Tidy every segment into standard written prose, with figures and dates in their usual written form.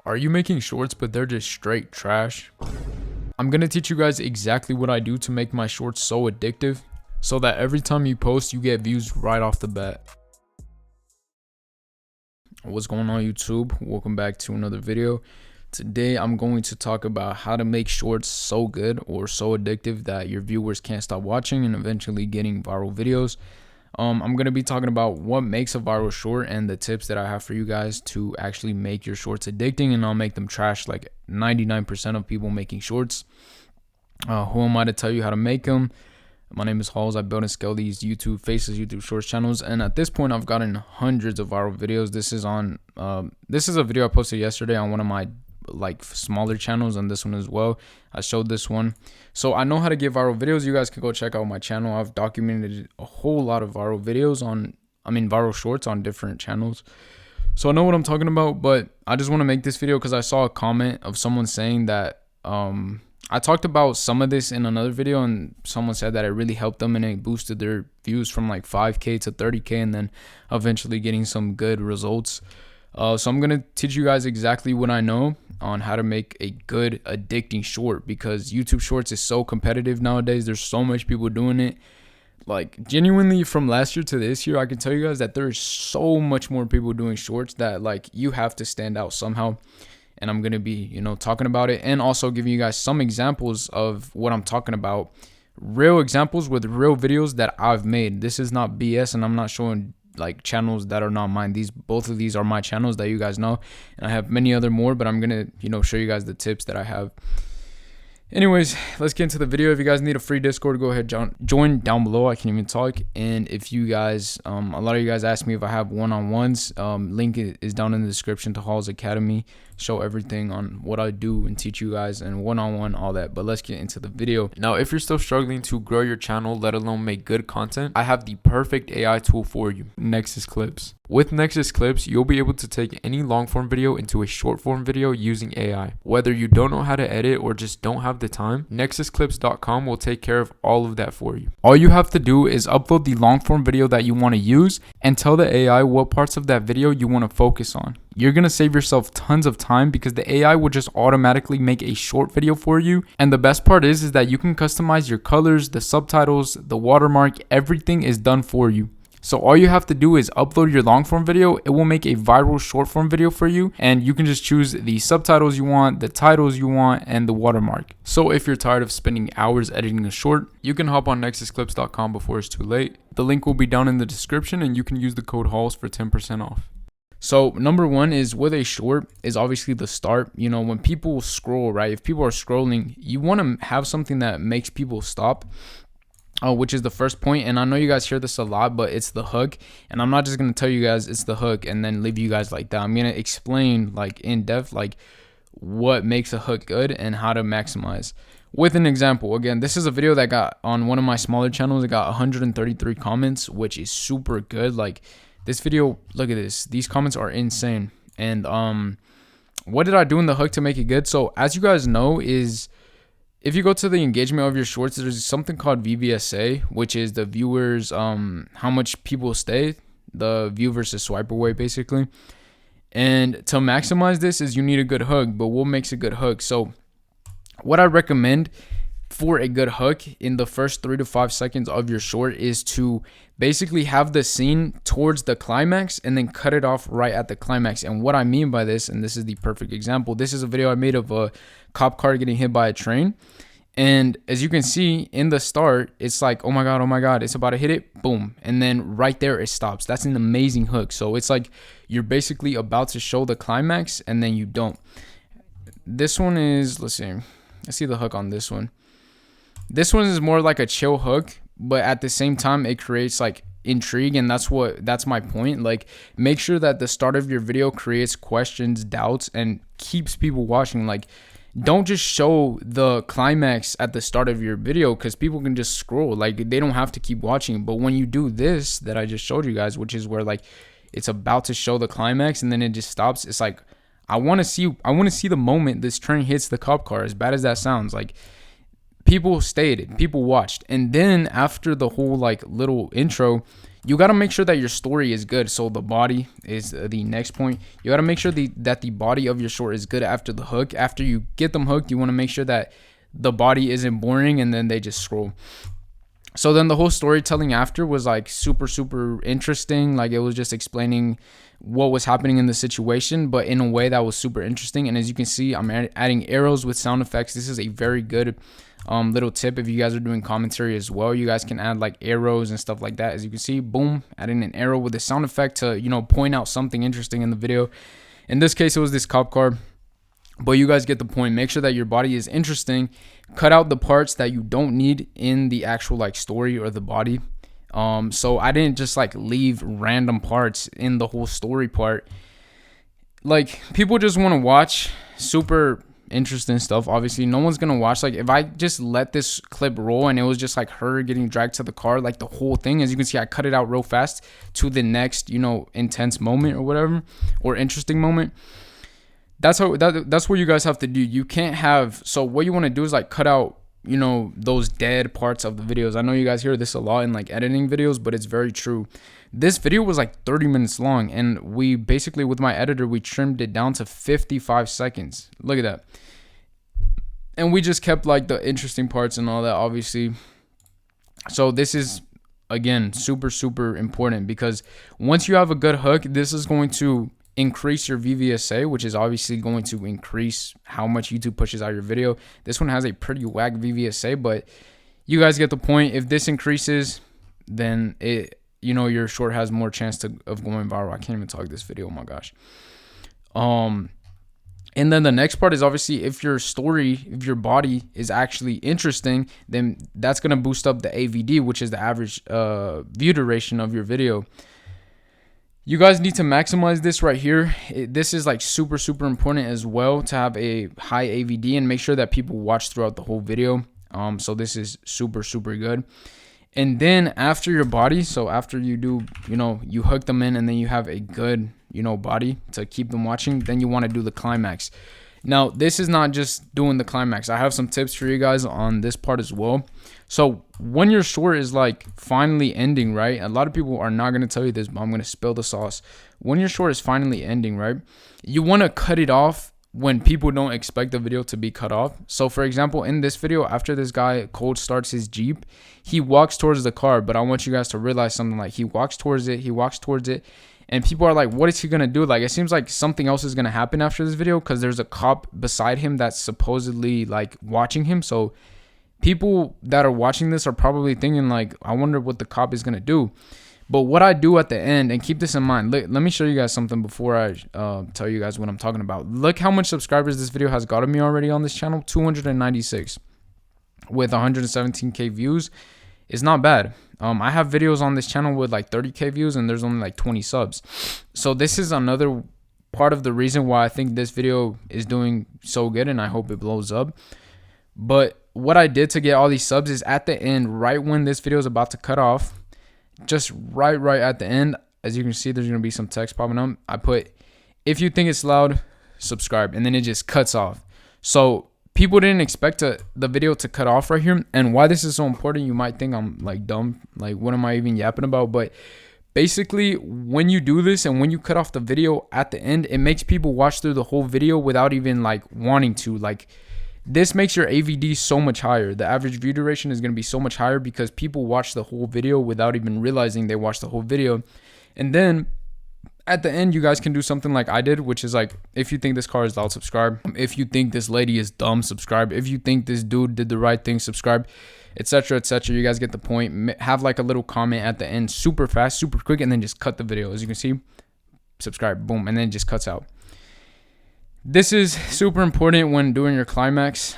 Are you making shorts but they're just straight trash? I'm gonna teach you guys exactly what I do to make my shorts so addictive so that every time you post you get views right off the bat. What's going on, YouTube? Welcome back to another video. Today I'm going to talk about how to make shorts so good or so addictive that your viewers can't stop watching and eventually getting viral videos. I'm going to be talking about what makes a viral short and the tips that I have for you guys to actually make your shorts addicting and not make them trash like 99% of people making shorts. Who am I to tell you how to make them? My name is Halls. I build and scale these YouTube Faceless YouTube Shorts channels, and at this point I've gotten hundreds of viral videos. This is a video I posted yesterday on one of my smaller channels, and this one as well. I showed this one, so I know how to get viral videos. You guys can go check out my channel. I've documented a whole lot of viral videos viral shorts on different channels, so I know what I'm talking about. But I just want to make this video because I saw a comment of someone saying that I talked about some of this in another video, and someone said that it really helped them and it boosted their views from like 5k to 30k and then eventually getting some good results. So I'm going to teach you guys exactly what I know on how to make a good addicting short, because YouTube Shorts is so competitive nowadays. There's so much people doing it. Like, genuinely, from last year to this year, I can tell you guys that there's so much more people doing shorts that like you have to stand out somehow. And I'm going to be, talking about it and also giving you guys some examples of what I'm talking about. Real examples with real videos that I've made. This is not BS, and I'm not showing like channels that are not mine. Both of these are my channels that you guys know, and I have many other more, but I'm gonna show you guys the tips that I have. Anyways, let's get into the video. If you guys need a free Discord, go ahead, join down below. I can't even talk. And if you guys a lot of you guys ask me if I have one-on-ones, link is down in the description to Hall's Academy. Show everything on what I do and teach you guys, and one-on-one, all that. But let's get into the video. Now, if you're still struggling to grow your channel, let alone make good content, I have the perfect AI tool for you, Nexus Clips. With Nexus Clips, you'll be able to take any long form video into a short form video using AI. Whether you don't know how to edit or just don't have the time, nexusclips.com will take care of all of that for you. All you have to do is upload the long form video that you want to use and tell the AI what parts of that video you want to focus on. You're going to save yourself tons of time because the AI will just automatically make a short video for you. And the best part is that you can customize your colors, the subtitles, the watermark, everything is done for you. So all you have to do is upload your long form video. It will make a viral short form video for you, and you can just choose the subtitles you want, the titles you want, and the watermark. So if you're tired of spending hours editing a short, you can hop on nexusclips.com before it's too late. The link will be down in the description, and you can use the code HALLS for 10% off. So number one is with a short is obviously the start. When people scroll, right? If people are scrolling, you want to have something that makes people stop. Which is the first point, and I know you guys hear this a lot, but it's the hook. And I'm not just gonna tell you guys it's the hook and then leave you guys like that. I'm gonna explain like in depth like what makes a hook good and how to maximize. With an example, again, this is a video that got on one of my smaller channels. It got 133 comments, which is super good. Like this video, look at this. These comments are insane. And what did I do in the hook to make it good? So as you guys know, is if you go to the engagement of your shorts, there's something called VVSA, which is the viewers, how much people stay, the view versus swipe away, basically. And to maximize this is you need a good hook, but what makes a good hook? So what I recommend for a good hook in the first 3 to 5 seconds of your short is to basically have the scene towards the climax and then cut it off right at the climax. And what I mean by this, and this is the perfect example, this is a video I made of a cop car getting hit by a train. And as you can see in the start, it's like, oh my God, it's about to hit it, boom. And then right there, it stops. That's an amazing hook. So it's like you're basically about to show the climax and then you don't. This one is, let's see the hook on this one. This one is more like a chill hook, but at the same time, it creates like intrigue, and that's my point. Like, make sure that the start of your video creates questions, doubts, and keeps people watching. Like, don't just show the climax at the start of your video because people can just scroll. Like, they don't have to keep watching. But when you do this that I just showed you guys, which is where like it's about to show the climax and then it just stops, it's like I want to see the moment this train hits the cop car. As bad as that sounds, like, people stayed, people watched. And then after the whole like little intro, you got to make sure that your story is good. So the body is the next point. You got to make sure that the body of your short is good after the hook. After you get them hooked, you want to make sure that the body isn't boring and then they just scroll. So then the whole storytelling after was like super interesting. Like it was just explaining what was happening in the situation, but in a way that was super interesting. And as you can see, I'm adding arrows with sound effects. This is a very good little tip. If you guys are doing commentary as well, you guys can add like arrows and stuff like that. As you can see, boom, adding an arrow with a sound effect to, you know, point out something interesting in the video. In this case, it was this cop car. But you guys get the point. Make sure that your body is interesting. Cut out the parts that you don't need in the actual like story or the body. So I didn't just like leave random parts in the whole story part. Like people just want to watch super interesting stuff. Obviously, no one's gonna watch. Like if I just let this clip roll and it was just like her getting dragged to the car, like the whole thing, as you can see, I cut it out real fast to the next, you know, intense moment or whatever, or interesting moment. That's what you guys have to do. You can't have, so what you want to do is like cut out, you know, those dead parts of the videos. I know you guys hear this a lot in like editing videos, but it's very true. This video was like 30 minutes long, and we basically, with my editor, we trimmed it down to 55 seconds. Look at that. And we just kept like the interesting parts and all that, obviously. So this is, again, super important, because once you have a good hook, this is going to increase your VVSA, which is obviously going to increase how much YouTube pushes out your video. This one has a pretty whack VVSA, but you guys get the point. If this increases, then it, you know, your short has more chance of going viral. I can't even talk this video. Oh my gosh. And then the next part is obviously if your story, if your body is actually interesting, then that's going to boost up the AVD, which is the average view duration of your video. You guys need to maximize this right here. This is like super important as well, to have a high AVD and make sure that people watch throughout the whole video. So this is super good. And then after your body, so after you do, you know, you hook them in and then you have a good, you know, body to keep them watching, then you want to do the climax. Now, this is not just doing the climax. I have some tips for you guys on this part as well. So when your short is like finally ending, right? A lot of people are not going to tell you this, but I'm going to spill the sauce. When your short is finally ending, right? You want to cut it off when people don't expect the video to be cut off. So for example, in this video, after this guy cold starts his Jeep, he walks towards the car, but I want you guys to realize something. Like he walks towards it, and people are like, what is he gonna do? Like it seems like something else is gonna happen after this video, because there's a cop beside him that's supposedly like watching him. So people that are watching this are probably thinking like, I wonder what the cop is gonna do. But what I do at the end, and keep this in mind, let me show you guys something before I tell you guys what I'm talking about. Look how much subscribers this video has gotten me already on this channel. 296 with 117k views is not bad. I have videos on this channel with like 30k views and there's only like 20 subs. So this is another part of the reason why I think this video is doing so good, and I hope it blows up. But what I did to get all these subs is at the end, right when this video is about to cut off, just right at the end, as you can see, there's going to be some text popping up. I put, if you think it's loud, subscribe, and then it just cuts off. So people didn't expect the video to cut off right here. And why this is so important, you might think I'm like dumb, like what am I even yapping about? But basically, when you do this and when you cut off the video at the end, it makes people watch through the whole video without even like wanting to. Like this makes your AVD so much higher. The average view duration is going to be so much higher because people watch the whole video without even realizing they watched the whole video. And then at the end, you guys can do something like I did, which is like, if you think this car is loud, subscribe. If you think this lady is dumb, subscribe. If you think this dude did the right thing, subscribe, etc. You guys get the point. Have like a little comment at the end, super fast, super quick, and then just cut the video. As you can see, subscribe, boom, and then it just cuts out. This is super important when doing your climax,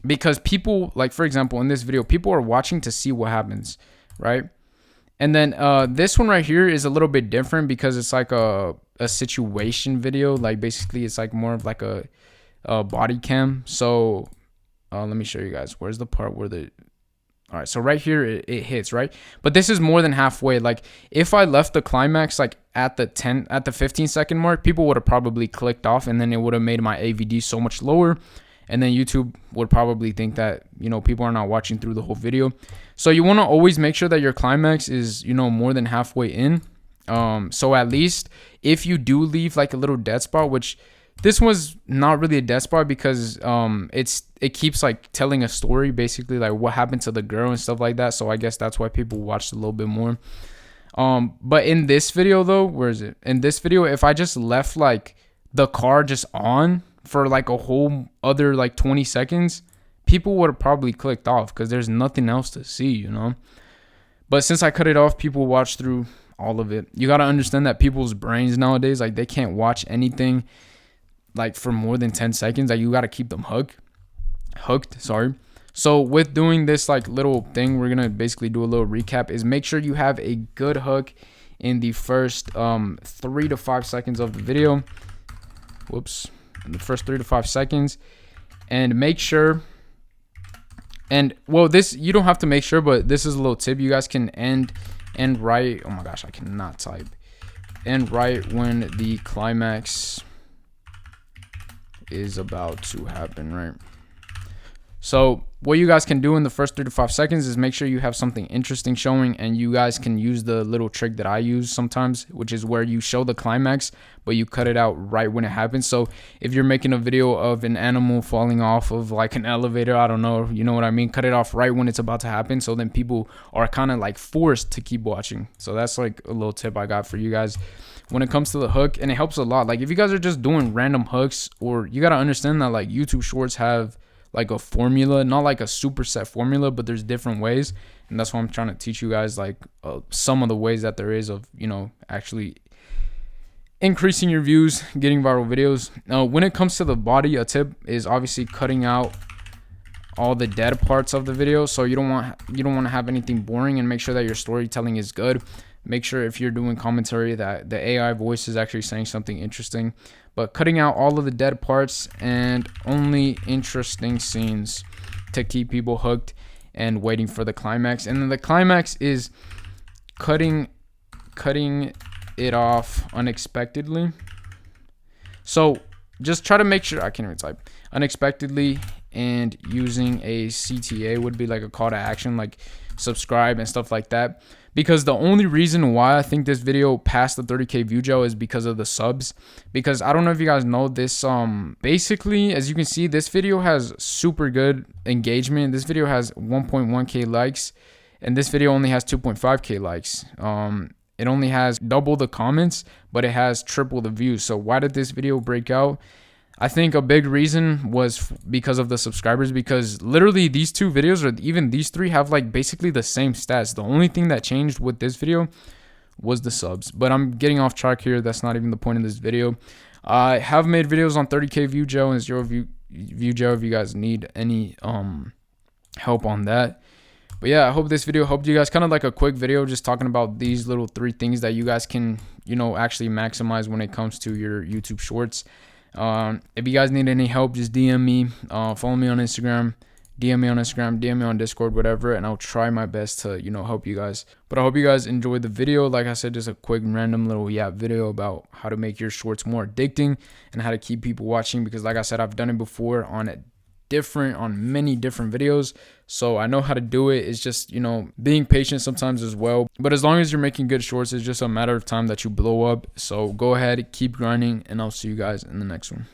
because people, like for example, in this video, people are watching to see what happens, right? And then this one right here is a little bit different because it's like a situation video. Like basically it's like more of like a body cam. So let me show you guys. Where's the part where all right, so right here it hits, right? But this is more than halfway. Like if I left the climax like at the 15-second mark, people would have probably clicked off, and then it would have made my AVD so much lower, and then YouTube would probably think that, you know, people are not watching through the whole video. So you want to always make sure that your climax is, you know, more than halfway in. So at least if you do leave like a little dead spot, which this was not really a dead spot because it keeps like telling a story, basically like what happened to the girl and stuff like that. So I guess that's why people watched a little bit more. But in this video though, where is it? In this video, if I just left like the car just on for like a whole other like 20 seconds, people would have probably clicked off because there's nothing else to see, you know. But since I cut it off, people watch through all of it. You got to understand that people's brains nowadays, like they can't watch anything like for more than 10 seconds. Like you got to keep them hooked. So with doing this like little thing, we're gonna basically do a little recap. Is make sure you have a good hook in the first 3 to 5 seconds of the video. In the first 3 to 5 seconds, and make sure. And well, this you don't have to make sure, but this is a little tip. You guys can end right. Oh my gosh, I cannot type. End right when the climax is about to happen, right? So what you guys can do in the first 3 to 5 seconds is make sure you have something interesting showing, and you guys can use the little trick that I use sometimes, which is where you show the climax, but you cut it out right when it happens. So if you're making a video of an animal falling off of like an elevator, I don't know, you know what I mean? Cut it off right when it's about to happen. So then people are kind of like forced to keep watching. So that's like a little tip I got for you guys when it comes to the hook, and it helps a lot. Like if you guys are just doing random hooks, or you got to understand that like YouTube Shorts have like a formula, not like a super set formula, but there's different ways, and that's why I'm trying to teach you guys like some of the ways that there is of, you know, actually increasing your views, getting viral videos. Now when it comes to the body, a tip is obviously cutting out all the dead parts of the video. So you don't want to have anything boring, and make sure that your storytelling is good. Make sure if you're doing commentary that the AI voice is actually saying something interesting, but cutting out all of the dead parts and only interesting scenes to keep people hooked and waiting for the climax. And then the climax is cutting it off unexpectedly. So just try to make sure, I can't even type, unexpectedly, and using a CTA would be like a call to action, like subscribe and stuff like that. Because the only reason why I think this video passed the 30K view gel is because of the subs. Because I don't know if you guys know this, basically, as you can see, this video has super good engagement. This video has 1.1K likes, and this video only has 2.5K likes. It only has double the comments, but it has triple the views. So why did this video break out? I think a big reason was because of the subscribers, because literally these two videos, or even these three, have like basically the same stats. The only thing that changed with this video was the subs. But I'm getting off track here. That's not even the point of this video. I have made videos on 30K view gel and 0 view gel if you guys need any help on that. But yeah, I hope this video helped you guys. Kind of like a quick video just talking about these little 3 things that you guys can, you know, actually maximize when it comes to your YouTube Shorts. If you guys need any help, just DM me, follow me on Instagram, DM me on Discord, whatever, and I'll try my best to, you know, help you guys. But I hope you guys enjoyed the video. Like I said, just a quick random little video about how to make your shorts more addicting and how to keep people watching, because like I said, I've done it before on many different videos, so I know how to do it. It's just, you know, being patient sometimes as well. But as long as you're making good shorts, it's just a matter of time that you blow up. So go ahead, keep grinding, and I'll see you guys in the next one.